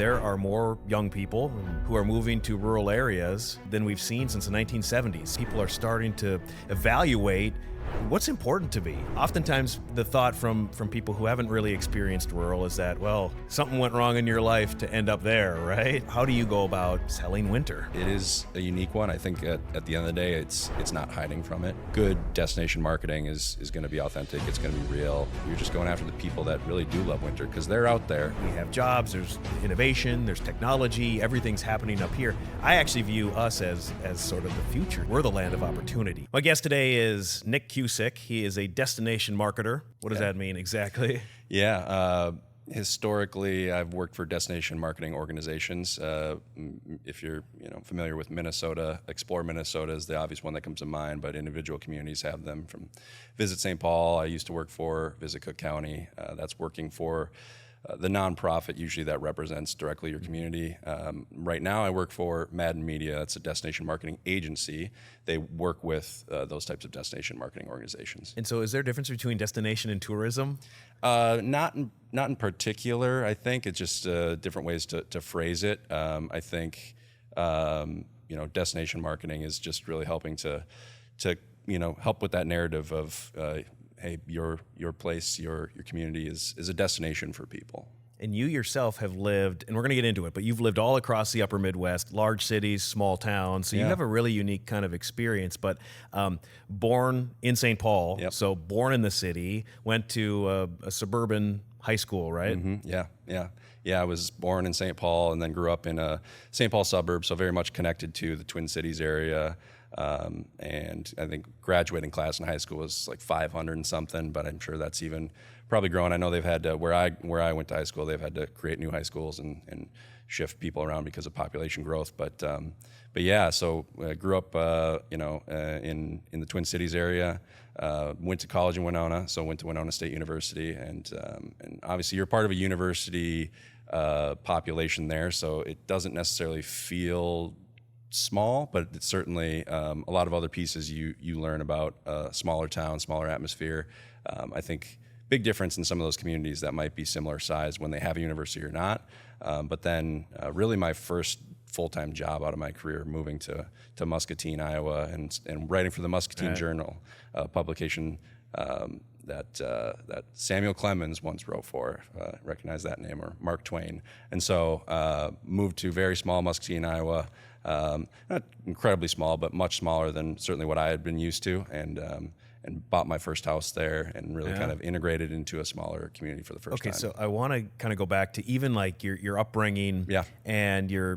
There are more young people who are moving to rural areas than we've seen since the 1970s. People are starting to evaluate what's important to me. Oftentimes, the thought from people who haven't really experienced rural is that, well, something went wrong in your life to end up there, right? How do you go about selling winter? It is a unique one. I think at the end of the day, it's not hiding from it. Good destination marketing is going to be authentic. It's going to be real. You're just going after the people that really do love winter because they're out there. We have jobs, there's innovation, there's technology, everything's happening up here. I actually view us as sort of the future. We're the land of opportunity. My guest today is Nick Cusick. He is a destination marketer. What does that mean exactly? Yeah. Historically, I've worked for destination marketing organizations. If you're familiar with Minnesota, Explore Minnesota is the obvious one that comes to mind, but individual communities have them. From Visit St. Paul, I used to work for Visit Cook County. That's working for the nonprofit usually that represents directly your community. Right now I work for Madden Media. It's a destination marketing agency. They work with those types of destination marketing organizations. And so is there a difference between destination and tourism? Not in particular. I think it's just different ways to phrase it. I think destination marketing is just really helping to help with that narrative of hey, your place, your community is a destination for people. And you yourself have lived, and we're going to get into it, but you've lived all across the upper Midwest, large cities, small towns, so you have a really unique kind of experience. But born in St. Paul, so born in the city, went to a suburban high school, right? Mm-hmm. Yeah, I was born in St. Paul and then grew up in a St. Paul suburb, so very much connected to the Twin Cities area. And I think graduating class in high school was like 500 and something, but I'm sure that's even probably grown. I know they've had to, where I went to high school, they've had to create new high schools and shift people around because of population growth. But yeah, so I grew up, in the Twin Cities area. Went to college in Winona, so went to Winona State University, and obviously you're part of a university population there, so it doesn't necessarily feel small, but it's certainly a lot of other pieces you learn about smaller town, smaller atmosphere. I think big difference in some of those communities that might be similar size when they have a university or not. But then really my first full-time job out of my career, moving to Muscatine, Iowa, and writing for the Muscatine Journal, a publication that Samuel Clemens once wrote for, recognize that name, or Mark Twain. And so moved to very small Muscatine, Iowa, not incredibly small, but much smaller than certainly what I had been used to, and bought my first house there and really kind of integrated into a smaller community for the first time. Okay, so I want to kind of go back to even like your upbringing and your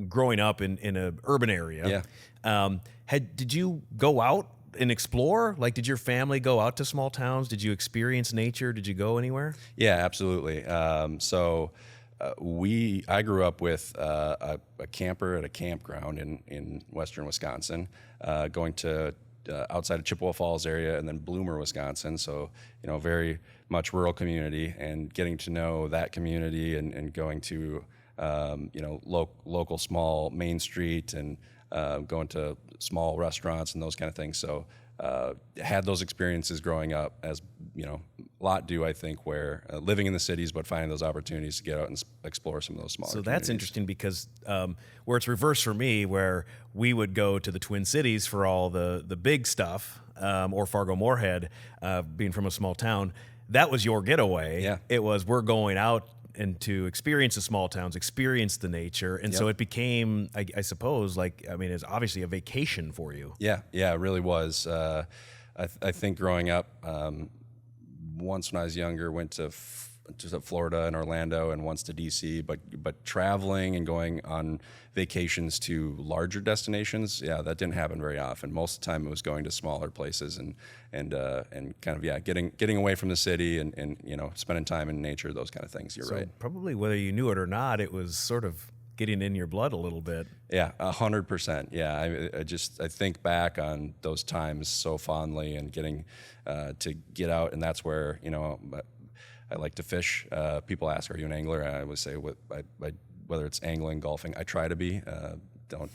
growing up in an urban area. Did you go out and explore? Like, did your family go out to small towns? Did you experience nature? Did you go anywhere? Yeah, absolutely. I grew up with a camper at a campground in western Wisconsin, going to outside of Chippewa Falls area and then Bloomer, Wisconsin. So, very much rural community, and getting to know that community and going to, local small Main Street and going to small restaurants and those kind of things. So had those experiences growing up, as a lot do, I think, where living in the cities but finding those opportunities to get out and explore some of those smaller communities. That's interesting because where it's reversed for me, where we would go to the Twin Cities for all the big stuff, or Fargo-Moorhead, being from a small town, that was your getaway. Yeah. It was, we're going out and to experience the small towns, experience the nature. And so it became, I suppose, it's obviously a vacation for you. Yeah, it really was. I think growing up, once when I was younger, went to Florida and Orlando, and once to DC, but traveling and going on vacations to larger destinations, that didn't happen very often. Most of the time it was going to smaller places and kind of getting away from the city and spending time in nature, those kind of things. You're right. Probably whether you knew it or not, it was sort of getting in your blood a little bit. Yeah, 100%. Yeah, I think back on those times so fondly, and getting to get out, and that's where I like to fish. People ask, "Are you an angler?" And I would say, whether it's angling, golfing, I try to be. don't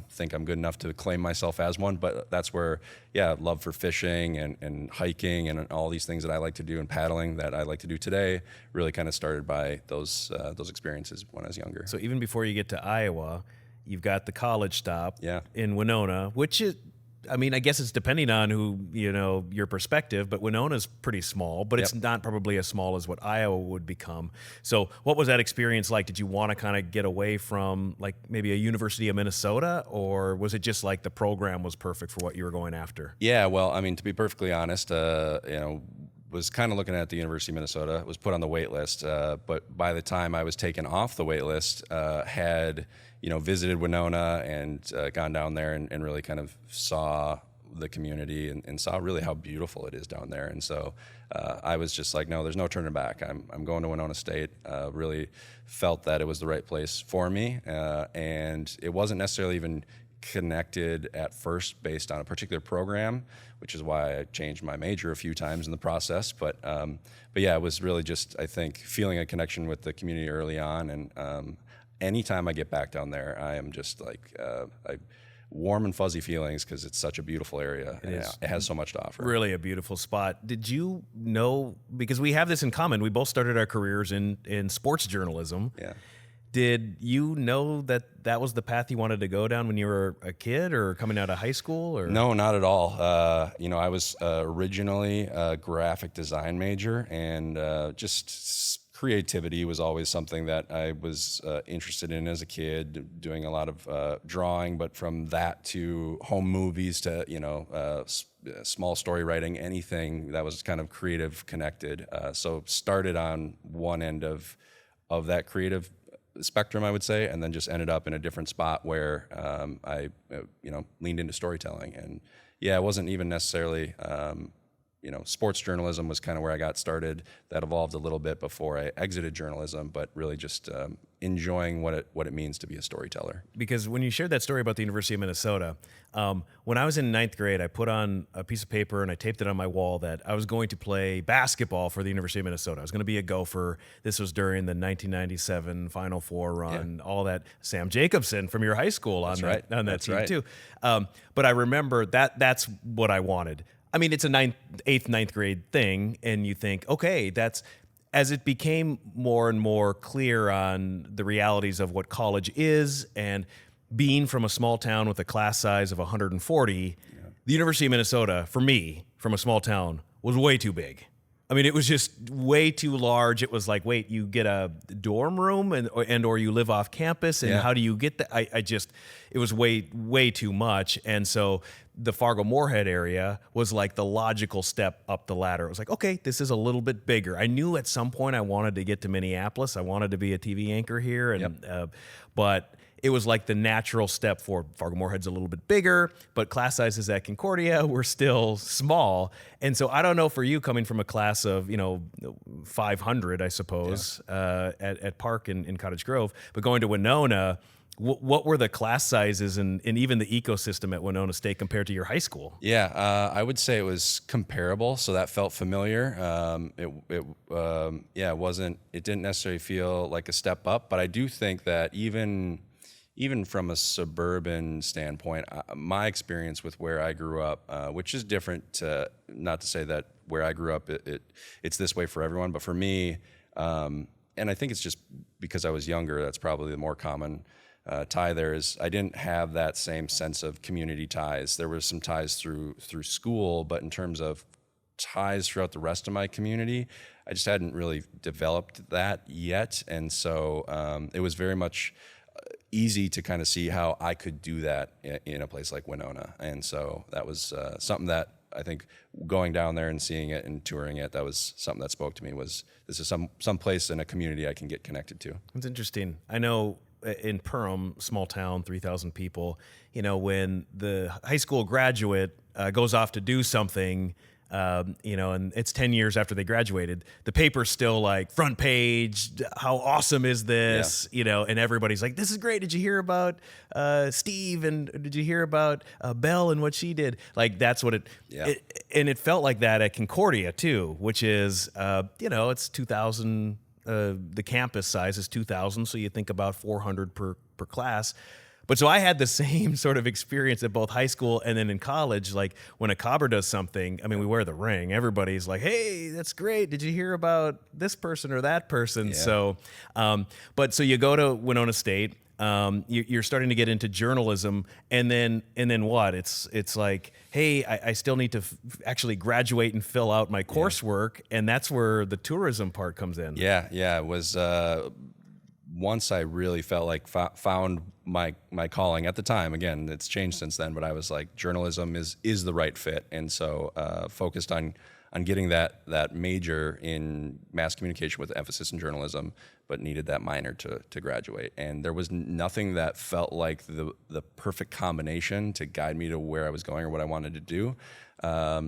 think I'm good enough to claim myself as one, but that's where, love for fishing and hiking and all these things that I like to do and paddling that I like to do today really kind of started by those experiences when I was younger. So even before you get to Iowa, you've got the college stop in Winona, which is, I mean, I guess it's depending on your perspective, but Winona's pretty small, but it's not probably as small as what Iowa would become. So what was that experience like? Did you want to kind of get away from like maybe a University of Minnesota, or was it just like the program was perfect for what you were going after? Yeah, well, I mean, to be perfectly honest, was kind of looking at the University of Minnesota, was put on the wait list, but by the time I was taken off the wait list, had visited Winona and gone down there and really kind of saw the community and saw really how beautiful it is down there. And so I was just like, no, there's no turning back. I'm going to Winona State. Really felt that it was the right place for me, and it wasn't necessarily even connected at first based on a particular program, which is why I changed my major a few times in the process. But yeah, it was really just, I think, feeling a connection with the community early on. And anytime I get back down there, I am just like warm and fuzzy feelings because it's such a beautiful area. It has so much to offer. Really a beautiful spot. Did you know, because we have this in common, we both started our careers in sports journalism. Yeah. Did you know that was the path you wanted to go down when you were a kid or coming out of high school? Or? No, not at all. I was originally a graphic design major, and just creativity was always something that I was interested in as a kid, doing a lot of drawing, but from that to home movies to, small story writing, anything that was kind of creative connected. So started on one end of that creative spectrum, I would say, and then just ended up in a different spot where I leaned into storytelling. And it wasn't even necessarily sports journalism was kind of where I got started. That evolved a little bit before I exited journalism, but really just enjoying what it means to be a storyteller. Because when you shared that story about the University of Minnesota, when I was in ninth grade, I put on a piece of paper and I taped it on my wall that I was going to play basketball for the University of Minnesota. I was going to be a Gopher. This was during the 1997 Final Four run, all that. Sam Jacobson from your high school on that team too. But I remember that's what I wanted. I mean, it's a 8th, 9th grade thing, and you think, okay, that's, as it became more and more clear on the realities of what college is, and being from a small town with a class size of 140, the University of Minnesota, for me, from a small town, was way too big. I mean, it was just way too large. It was like, wait, you get a dorm room and or you live off campus, and how do you get that? It was way too much. And so the Fargo-Moorhead area was like the logical step up the ladder. It was like, okay, this is a little bit bigger. I knew at some point I wanted to get to Minneapolis. I wanted to be a TV anchor here, and but it was like the natural step for Fargo-Moorhead's a little bit bigger, but class sizes at Concordia were still small. And so I don't know, for you, coming from a class of 500, I suppose, at Park in Cottage Grove, but going to Winona, what were the class sizes and even the ecosystem at Winona State compared to your high school? Yeah, I would say it was comparable, so that felt familiar. It didn't necessarily feel like a step up, but I do think that even from a suburban standpoint, my experience with where I grew up, which is different, not to say that where I grew up, it's this way for everyone, but for me, and I think it's just because I was younger, that's probably the more common tie there, is I didn't have that same sense of community ties. There were some ties through school, but in terms of ties throughout the rest of my community, I just hadn't really developed that yet. And so it was very much easy to kind of see how I could do that in a place like Winona. And so that was something that I think going down there and seeing it and touring it, that was something that spoke to me, was this is some place in a community I can get connected to. It's interesting. I know in Perham, small town, 3,000 people, when the high school graduate goes off to do something, and it's 10 years after they graduated, the paper's still like front page, how awesome is this, and everybody's like, this is great. Did you hear about Steve, and did you hear about Belle and what she did? Like, that's what and it felt like that at Concordia too, which is, it's 2,000, the campus size is 2,000, so you think about 400 per class. But so I had the same sort of experience at both high school and then in college. Like when a cobber does something, I mean, we wear the ring. Everybody's like, "Hey, that's great. Did you hear about this person or that person?" Yeah. So, but so you go to Winona State. You're starting to get into journalism, and then what? It's like, hey, I still need to actually graduate and fill out my coursework, and that's where the tourism part comes in. Yeah. It was once I really felt like found my calling at the time. Again, it's changed since then, but I was like, journalism is the right fit, and so focused on getting that major in mass communication with emphasis in journalism, but needed that minor to graduate. And there was nothing that felt like the perfect combination to guide me to where I was going or what I wanted to do.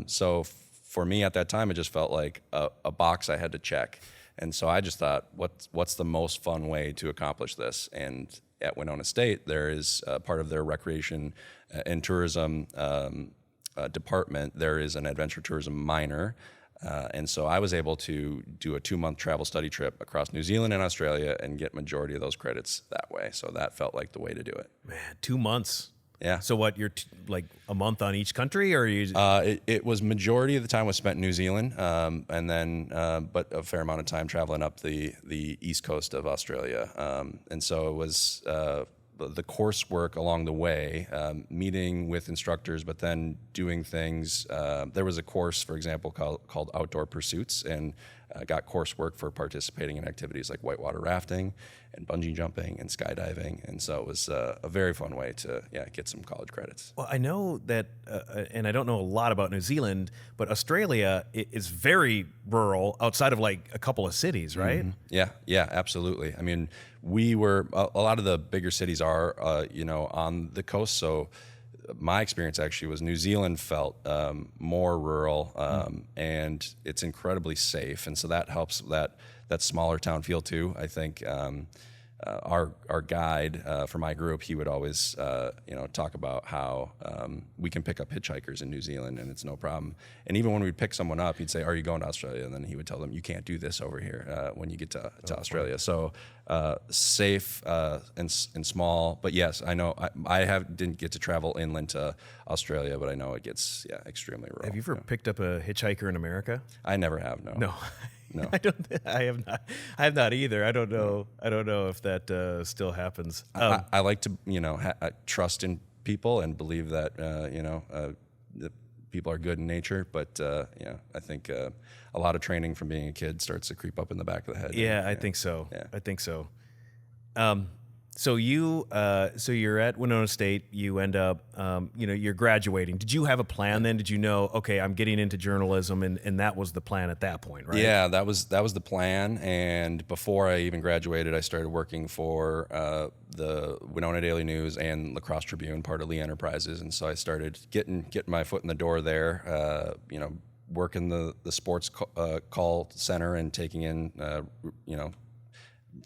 So for me at that time, it just felt like a box I had to check. And so I just thought, what's the most fun way to accomplish this? And at Winona State, there is part of their recreation and tourism department, there is an adventure tourism minor. And so I was able to do a 2-month travel study trip across New Zealand and Australia and get majority of those credits that way. So that felt like the way to do it. Man, 2 months. Yeah. So what, you're like a month on each country, or are you? It was majority of the time was spent in New Zealand, and then but a fair amount of time traveling up the east coast of Australia. And so it was the coursework along the way, meeting with instructors, but then doing things. There was a course, for example, called Outdoor Pursuits, and got coursework for participating in activities like whitewater rafting and bungee jumping and skydiving. And so it was a very fun way to get some college credits. Well, I know that, and I don't know a lot about New Zealand, but Australia is very rural outside of like a couple of cities, right? Mm-hmm. Yeah, absolutely. I mean, we were, a lot of the bigger cities are, on the coast. So my experience actually was New Zealand felt more rural, and it's incredibly safe. And so that helps that smaller town feel too. I think our guide for my group, he would always talk about how we can pick up hitchhikers in New Zealand and it's no problem. And even when we'd pick someone up, he'd say, "Are you going to Australia?" And then he would tell them, "You can't do this over here when you get to Australia." So safe and small. But yes, I know I didn't get to travel inland to Australia, but I know it gets extremely rural. Have you ever picked up a hitchhiker in America? I never have. No. No, I have not. I have not either. I don't know. I don't know if that still happens. I like to, trust in people and believe that, that people are good in nature. But I think a lot of training from being a kid starts to creep up in the back of the head. Yeah, I think so. Yeah. I think so. So you're at Winona State. You end up, you're graduating. Did you have a plan then? Did you know, okay, I'm getting into journalism, and that was the plan at that point, right? Yeah, that was the plan. And before I even graduated, I started working for the Winona Daily News and La Crosse Tribune, part of Lee Enterprises. And so I started getting my foot in the door there. Working the sports call center and taking in,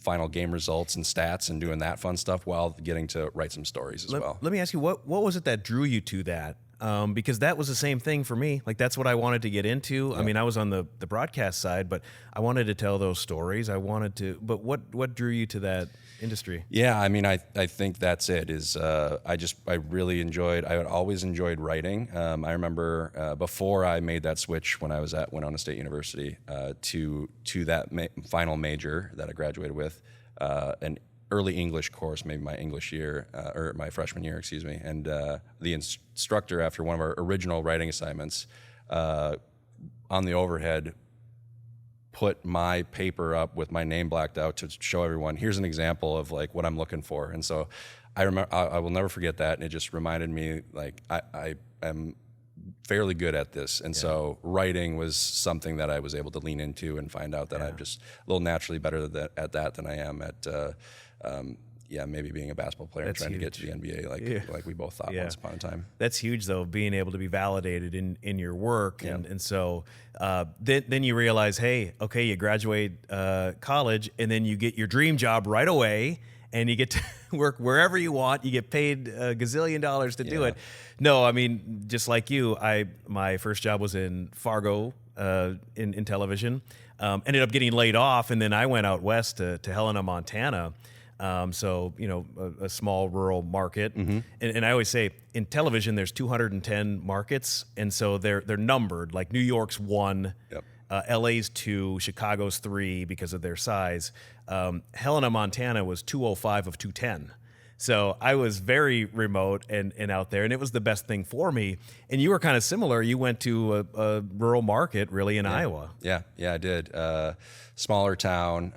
final game results and stats and doing that fun stuff while getting to write some stories as well. Let me ask you, what was it that drew you to that? Because that was the same thing for me. Like, that's what I wanted to get into. Yeah. I mean, I was on the broadcast side, but I wanted to tell those stories. But what drew you to that industry? Yeah, I mean, I think that's it. I had always enjoyed writing. I remember before I made that switch when I was at Winona State University to that final major that I graduated with, an early English course, maybe my English year, or my freshman year, excuse me. And the instructor, after one of our original writing assignments, on the overhead, put my paper up with my name blacked out to show everyone, here's an example of like what I'm looking for. And so I remember, I will never forget that. And it just reminded me, like, I am fairly good at this. And so writing was something that I was able to lean into and find out that I'm just a little naturally better at that than I am at, maybe being a basketball player and trying to get to the NBA like we both thought once upon a time. That's huge, though, being able to be validated in your work. And so then you realize, hey, okay, you graduate college, and then you get your dream job right away, and you get to work wherever you want. You get paid a gazillion dollars to do it. No, I mean, just like you, my first job was in Fargo in television. Ended up getting laid off, and then I went out west to Helena, Montana. So, a small rural market. And I always say in television, there's 210 markets. And so they're numbered, like New York's 1, Yep. LA's 2, Chicago's 3 because of their size. Helena, Montana was 205 of 210. So I was very remote and out there, and it was the best thing for me. And you were kind of similar. You went to a rural market, really, in Iowa. Yeah, I did. Smaller town,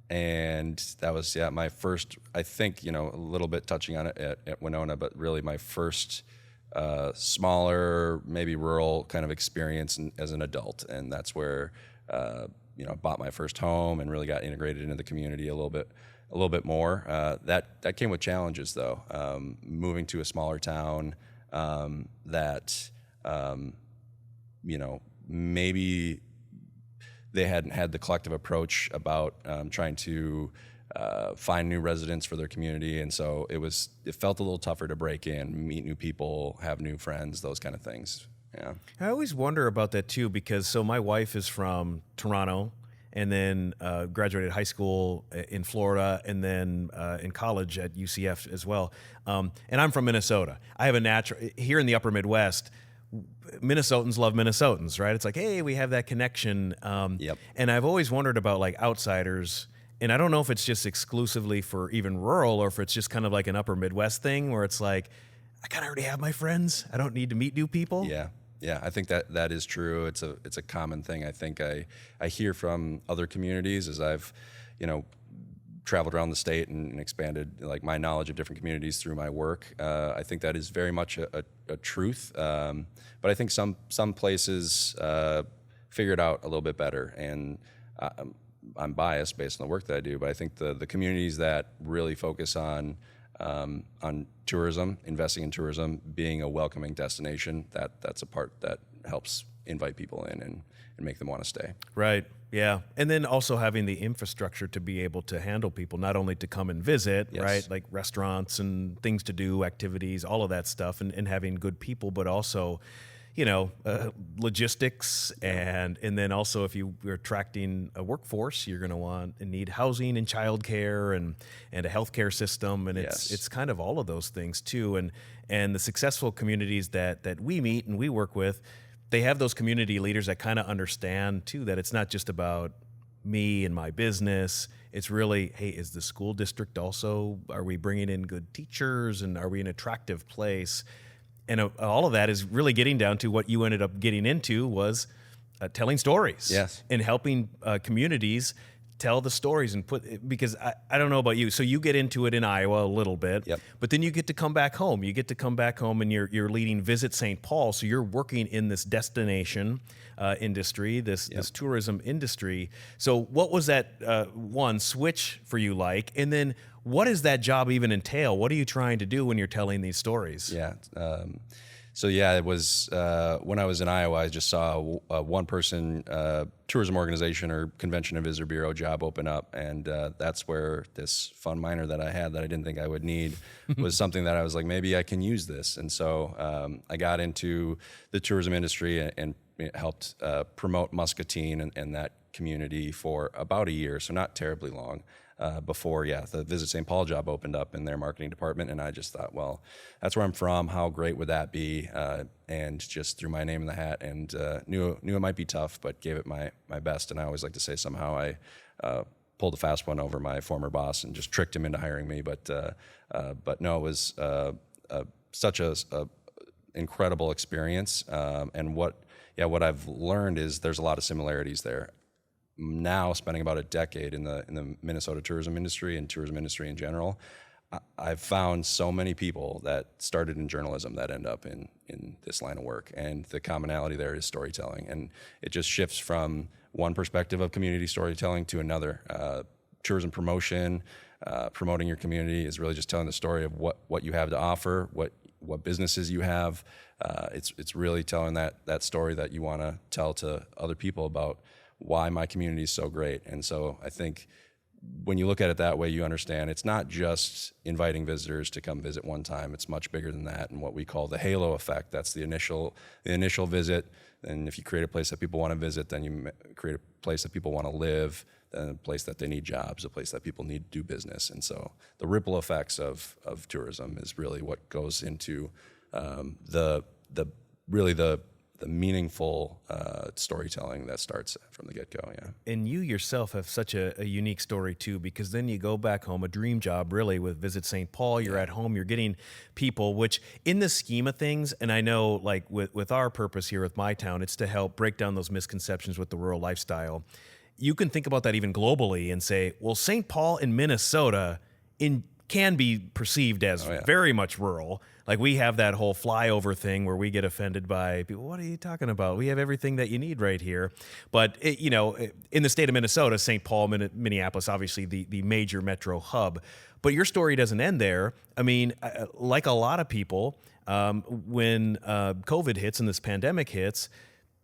and that was my first. I think a little bit touching on it at Winona, but really my first smaller, maybe rural kind of experience as an adult, and that's where I bought my first home and really got integrated into the community a little bit more. That came with challenges, though. Moving to a smaller town that maybe they hadn't had the collective approach about trying to find new residents for their community, and so it felt a little tougher to break in, meet new people, have new friends, those kind of things. Yeah, I always wonder about that too, because my wife is from Toronto, and then graduated high school in Florida, and then in college at UCF as well. And I'm from Minnesota. I have a natural, here in the upper Midwest, Minnesotans love Minnesotans, right? It's like, hey, we have that connection. Yep. And I've always wondered about like outsiders, and I don't know if it's just exclusively for even rural, or if it's just kind of like an upper Midwest thing where it's like, I kind of already have my friends. I don't need to meet new people. Yeah, I think that is true. It's a common thing. I think I hear from other communities as I've, traveled around the state and expanded like my knowledge of different communities through my work. I think that is very much a truth. But I think some places figure it out a little bit better. And I'm biased based on the work that I do, but I think the communities that really focus on tourism, investing in tourism, being a welcoming destination, that's a part that helps invite people in and make them want to stay. Right. Yeah. And then also having the infrastructure to be able to handle people, not only to come and visit, Yes. right? Like restaurants and things to do, activities, all of that stuff, and having good people, but also, logistics, and then also if you're attracting a workforce, you're going to want and need housing and childcare and a healthcare system, and it's kind of all of those things too. And the successful communities that we meet and we work with, they have those community leaders that kind of understand too that it's not just about me and my business. It's really, hey, is the school district also, are we bringing in good teachers, and are we an attractive place? And all of that is really getting down to what you ended up getting into was telling stories. Yes. And helping communities tell the stories and because I don't know about you. So you get into it in Iowa a little bit, Yep. but then you get to come back home. You get to come back home and you're leading Visit St. Paul. So you're working in this destination industry, this tourism industry. So what was that one switch for you like? And then what does that job even entail? What are you trying to do when you're telling these stories? Yeah. It was when I was in Iowa, I just saw a one-person tourism organization or convention and visitor bureau job open up, and that's where this fun minor that I had that I didn't think I would need was something that I was like, maybe I can use this. And so I got into the tourism industry and helped promote Muscatine and that community for about a year, so not terribly long. Before the Visit St. Paul job opened up in their marketing department, and I just thought, well, that's where I'm from. How great would that be? And just threw my name in the hat, and knew it might be tough, but gave it my best. And I always like to say somehow I pulled a fast one over my former boss and just tricked him into hiring me. But no, it was such a incredible experience. And what I've learned is there's a lot of similarities there. Now, spending about a decade in the Minnesota tourism industry and tourism industry in general, I've found so many people that started in journalism that end up in this line of work, and the commonality there is storytelling, and it just shifts from one perspective of community storytelling to another. Tourism promotion, promoting your community is really just telling the story of what you have to offer, what businesses you have. It's really telling that story that you want to tell to other people about why my community is so great. And so I think when you look at it that way, you understand it's not just inviting visitors to come visit one time. It's much bigger than that, and what we call the halo effect. That's the initial visit. And if you create a place that people want to visit, then you create a place that people want to live, then a place that they need jobs, a place that people need to do business. And so the ripple effects of tourism is really what goes into the meaningful storytelling that starts from the get-go. Yeah. And you yourself have such a unique story too, because then you go back home, a dream job really with Visit St. Paul. You're at home, you're getting people, which in the scheme of things, and I know like with our purpose here with my town, it's to help break down those misconceptions with the rural lifestyle. You can think about that even globally and say, well, St. Paul in Minnesota can be perceived as very much rural. Like we have that whole flyover thing where we get offended by people. What are you talking about? We have everything that you need right here. But in the state of Minnesota, St. Paul, Minneapolis, obviously the major metro hub. But your story doesn't end there. I mean, like a lot of people, when COVID hits and this pandemic hits,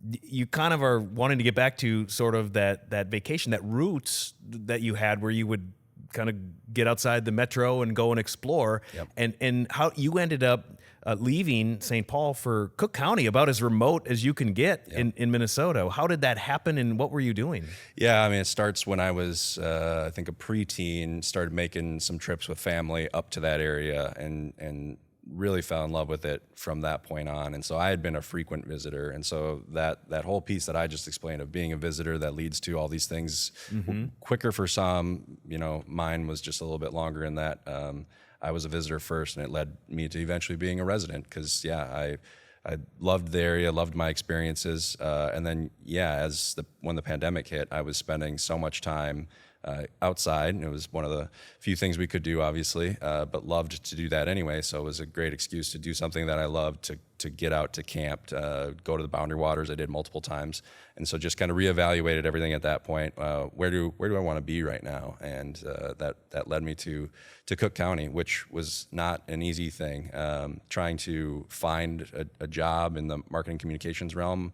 you kind of are wanting to get back to sort of that vacation, that roots that you had where you would kind of get outside the metro and go and explore. Yep. And how you ended up leaving St. Paul for Cook County, about as remote as you can get in Minnesota. How did that happen, and what were you doing? Yeah, I mean, it starts when I was, I think, a preteen, started making some trips with family up to that area and really fell in love with it from that point on. And so I had been a frequent visitor. And so that whole piece that I just explained of being a visitor that leads to all these things quicker for some, mine was just a little bit longer in that I was a visitor first, and it led me to eventually being a resident because, I loved the area, loved my experiences. And then, when the pandemic hit, I was spending so much time outside, and it was one of the few things we could do, obviously, but loved to do that anyway. So it was a great excuse to do something that I loved, to get out to camp, to go to the Boundary Waters. I did multiple times, and so just kind of reevaluated everything at that point. Where do I want to be right now? And that led me to Cook County, which was not an easy thing. Trying to find a job in the marketing communications realm,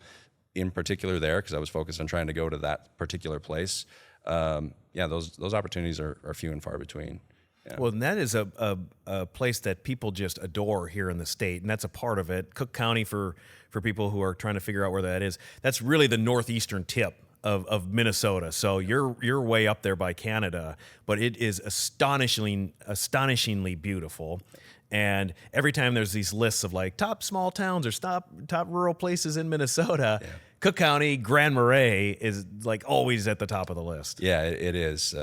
in particular there, because I was focused on trying to go to that particular place. Those opportunities are few and far between. Yeah. Well, and that is a place that people just adore here in the state, and that's a part of it. Cook County, for people who are trying to figure out where that is, that's really the northeastern tip of Minnesota. So you're way up there by Canada, but it is astonishingly beautiful. And every time there's these lists of like top small towns or top rural places in Minnesota, Cook County, Grand Marais is like always at the top of the list. Yeah, it is.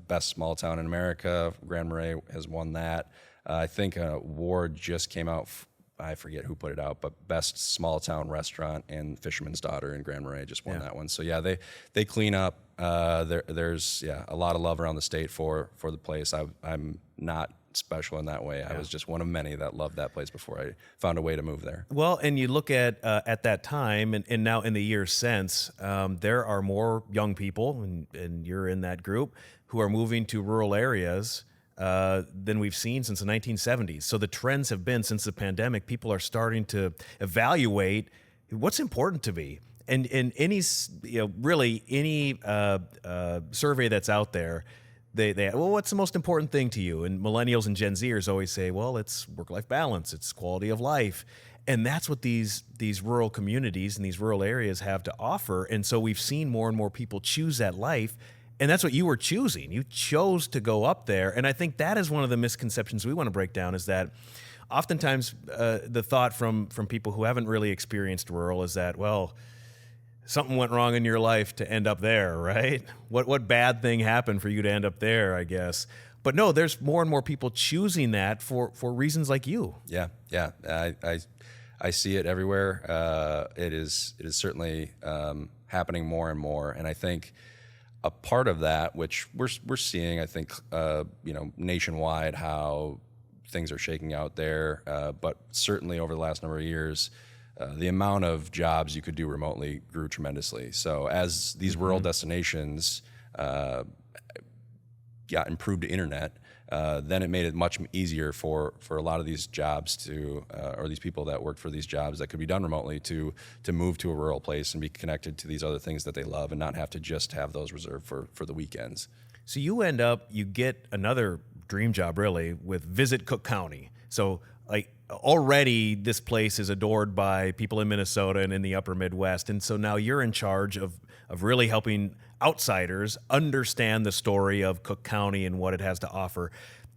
Best small town in America. Grand Marais has won that. I think an award just came out. I forget who put it out, but best small town restaurant, and Fisherman's Daughter in Grand Marais just won that one. So they clean up. There's a lot of love around the state for the place. I'm not special in that way. I was just one of many that loved that place before I found a way to move there. Well, and you look at that time and now in the years since, there are more young people, and you're in that group, who are moving to rural areas than we've seen since the 1970s. So the trends have been, since the pandemic, people are starting to evaluate what's important to me. And any survey that's out there, they what's the most important thing to you? And millennials and Gen Zers always say, well, it's work-life balance, it's quality of life. And that's what these rural communities and these rural areas have to offer. And so we've seen more and more people choose that life. And that's what you were choosing. You chose to go up there. And I think that is one of the misconceptions we want to break down, is that oftentimes the thought from people who haven't really experienced rural is that, well, something went wrong in your life to end up there, right? What bad thing happened for you to end up there, I guess. But no, there's more and more people choosing that for reasons like you. Yeah. I see it everywhere. It is certainly happening more and more. And I think a part of that, which we're seeing, I think, nationwide, how things are shaking out there, but certainly over the last number of years, the amount of jobs you could do remotely grew tremendously. So as these rural destinations got improved internet, then it made it much easier for a lot of these jobs to, or these people that worked for these jobs that could be done remotely, to move to a rural place and be connected to these other things that they love, and not have to just have those reserved for the weekends. So you get another dream job really with Visit Cook County. So like already this place is adored by people in Minnesota and in the upper Midwest. And so now you're in charge of really helping outsiders understand the story of Cook County and what it has to offer.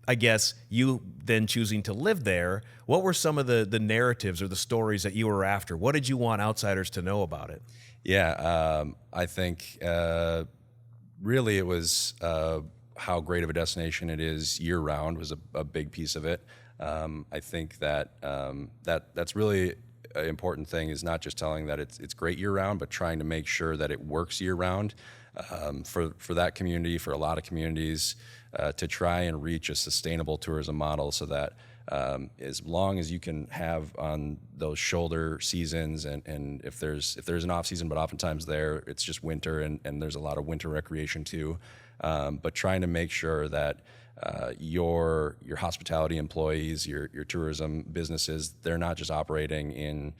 I guess you then choosing to live there, what were some of the narratives or the stories that you were after? What did you want outsiders to know about it? Yeah, I think really it was how great of a destination it is year round was a big piece of it. I think that that's really an important thing is not just telling that it's great year round, but trying to make sure that it works year round for that community, for a lot of communities, to try and reach a sustainable tourism model so that as long as you can have on those shoulder seasons and if there's an off season, but oftentimes it's just winter and there's a lot of winter recreation too. But trying to make sure that your hospitality employees, your tourism businesses, they're not just operating in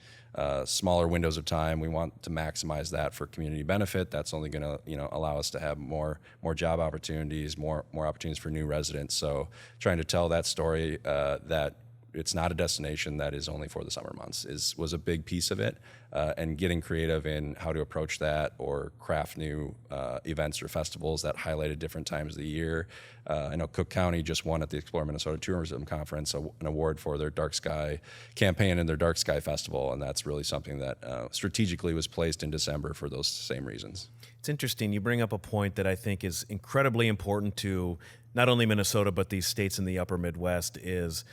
smaller windows of time. We want to maximize that for community benefit. That's only going to allow us to have more job opportunities, more opportunities for new residents. So trying to tell that story that it's not a destination that is only for the summer months was a big piece of it, and getting creative in how to approach that or craft new events or festivals that highlighted different times of the year. I know Cook County just won at the Explore Minnesota Tourism Conference an award for their Dark Sky campaign and their Dark Sky Festival, and that's really something that strategically was placed in December for those same reasons. It's interesting. You bring up a point that I think is incredibly important to not only Minnesota, but these states in the upper Midwest is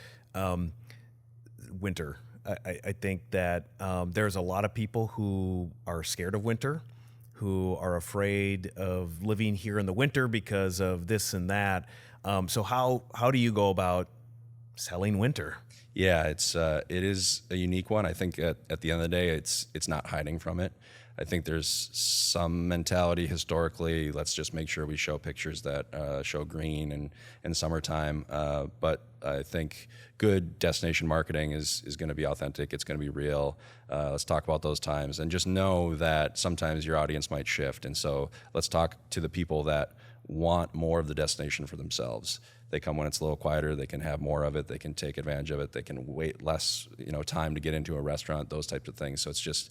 winter. I think that there's a lot of people who are scared of winter, who are afraid of living here in the winter because of this and that. So how do you go about selling winter? Yeah, it is a unique one. I think at the end of the day, it's not hiding from it. I think there's some mentality historically, let's just make sure we show pictures that show green and summertime. But I think good destination marketing is going to be authentic. It's going to be real. Let's talk about those times and just know that sometimes your audience might shift. And so let's talk to the people that want more of the destination for themselves. They come when it's a little quieter. They can have more of it. They can take advantage of it. They can wait less, time to get into a restaurant. Those types of things. So it's just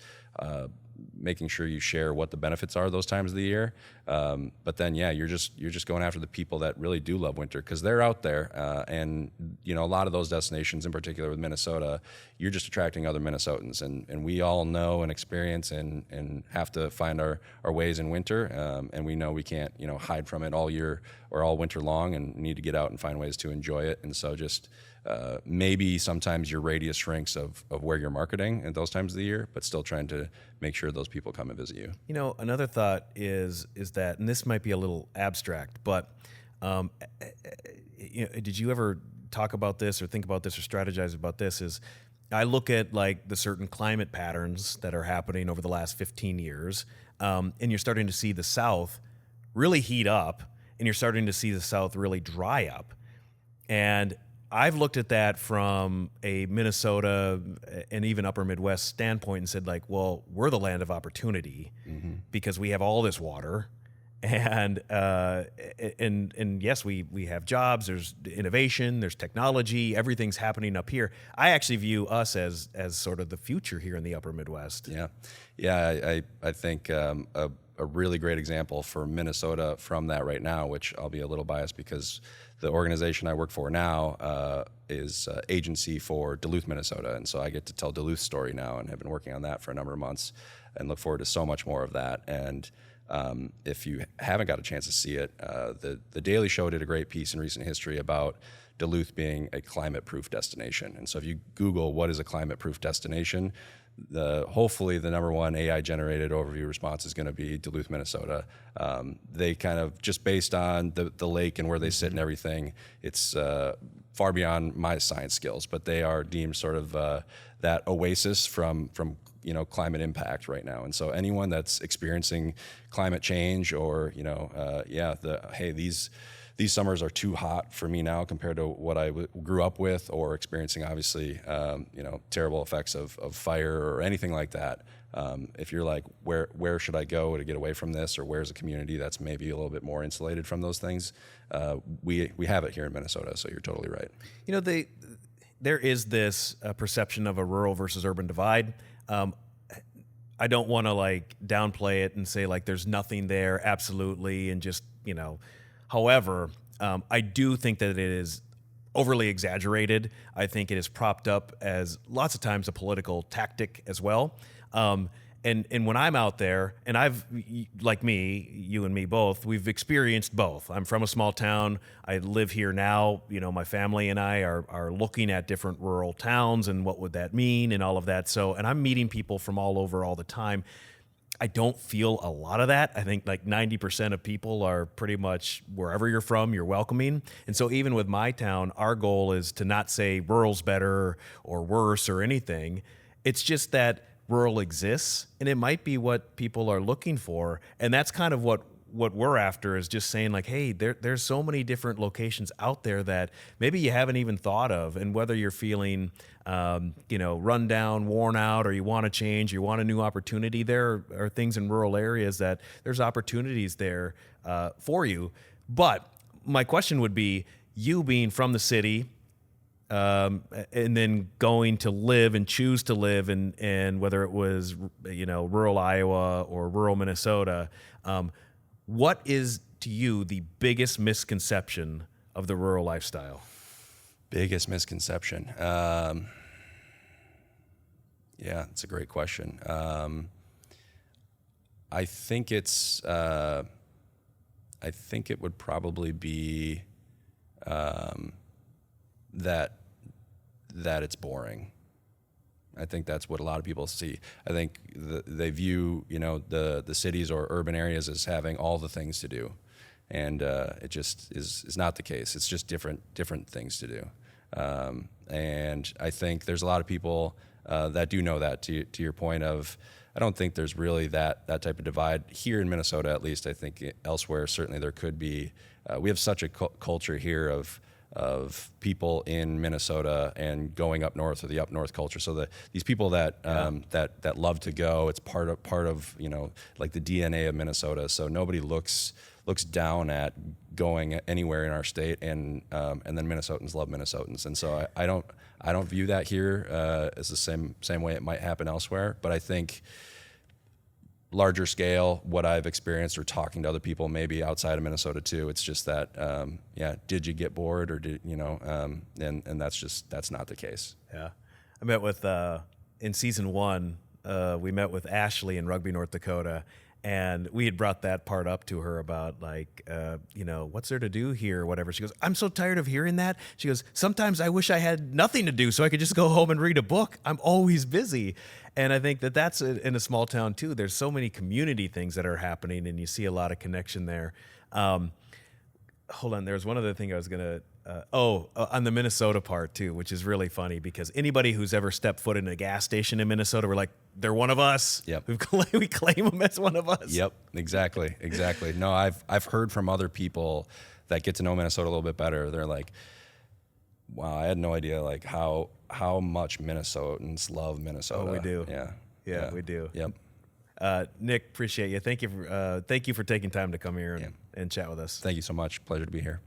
making sure you share what the benefits are those times of the year. But then, yeah, you're just going after the people that really do love winter because they're out there. And a lot of those destinations, in particular with Minnesota, you're just attracting other Minnesotans, and we all know and experience and have to find our ways in winter. And we know we can't hide from it all year or all winter long, and need to get out and find ways to enjoy it. And so just maybe sometimes your radius shrinks of where you're marketing at those times of the year, but still trying to make sure those people come and visit you. Another thought is that, and this might be a little abstract, but did you ever talk about this or think about this or strategize about this? Is I look at like the certain climate patterns that are happening over the last 15 years, and you're starting to see the South really heat up, and you're starting to see the South really dry up. And I've looked at that from a Minnesota and even upper Midwest standpoint and said, like, well, we're the land of opportunity because we have all this water. And yes, we have jobs, there's innovation, there's technology, everything's happening up here. I actually view us as sort of the future here in the upper Midwest. Yeah. I think a really great example for Minnesota from that right now, which I'll be a little biased because the organization I work for now is agency for Duluth, Minnesota. And so I get to tell Duluth's story now and have been working on that for a number of months and look forward to so much more of that. And if you haven't got a chance to see it, the Daily Show did a great piece in recent history about Duluth being a climate-proof destination. And so if you Google what is a climate-proof destination, hopefully the number one AI-generated overview response is going to be Duluth, Minnesota. They kind of, just based on the lake and where they sit and everything, it's far beyond my science skills, but they are deemed sort of that oasis from climate impact right now. And so anyone that's experiencing climate change or, these summers are too hot for me now compared to what I grew up with or experiencing, obviously, terrible effects of fire or anything like that. If you're like, where should I go to get away from this, or where's a community that's maybe a little bit more insulated from those things, we have it here in Minnesota, so you're totally right. There is this perception of a rural versus urban divide. I don't want to like downplay it and say like there's nothing there, absolutely, and just, however, I do think that it is overly exaggerated. I think it is propped up as lots of times a political tactic as well. And when I'm out there, and I've, like me, you and me both, we've experienced both. I'm from a small town. I live here now. My family and I are looking at different rural towns and what would that mean and all of that. So, and I'm meeting people from all over all the time. I don't feel a lot of that. I think like 90% of people are pretty much wherever you're from, you're welcoming. And so even with my town, our goal is to not say rural's better or worse or anything. It's just that rural exists, and it might be what people are looking for. And that's kind of what we're after, is just saying like, hey, there's so many different locations out there that maybe you haven't even thought of. And whether you're feeling, run down, worn out, or you want to change, you want a new opportunity, there are things in rural areas that there's opportunities there for you. But my question would be, you being from the city, and then going to live and choose to live in whether it was, rural Iowa or rural Minnesota, what is to you the biggest misconception of the rural lifestyle? Biggest misconception? Yeah, it's a great question. I think it would probably be that it's boring. I think that's what a lot of people see. I think they view, the cities or urban areas as having all the things to do, and it just is not the case. It's just different things to do, and I think there's a lot of people that do know that. To your point of, I don't think there's really that type of divide here in Minnesota, at least. I think elsewhere certainly there could be. We have such a culture here of people in Minnesota and going up north, or the up north culture. So these people that love to go, it's part of like the DNA of Minnesota. So nobody looks down at going anywhere in our state, and then Minnesotans love Minnesotans. And so I don't view that here as the same way it might happen elsewhere. But I think larger scale, what I've experienced or talking to other people maybe outside of Minnesota too, it's just that, did you get bored, or and that's not the case. Yeah. I met with, in season 1, we met with Ashley in Rugby, North Dakota, and we had brought that part up to her about like, what's there to do here or whatever. She goes, I'm so tired of hearing that. She goes, sometimes I wish I had nothing to do so I could just go home and read a book. I'm always busy. And I think that's in a small town too. There's so many community things that are happening, and you see a lot of connection there. Hold on, there's one other thing I was going to, on the Minnesota part too, which is really funny, because anybody who's ever stepped foot in a gas station in Minnesota, we're like, they're one of us. Yep. We claim them as one of us. Yep, exactly. No, I've heard from other people that get to know Minnesota a little bit better. They're like, wow, I had no idea like how much Minnesotans love Minnesota. Oh, we do. Yeah, we do. Yep. Nick, appreciate you. Thank you for taking time to come here and chat with us. Thank you so much. Pleasure to be here.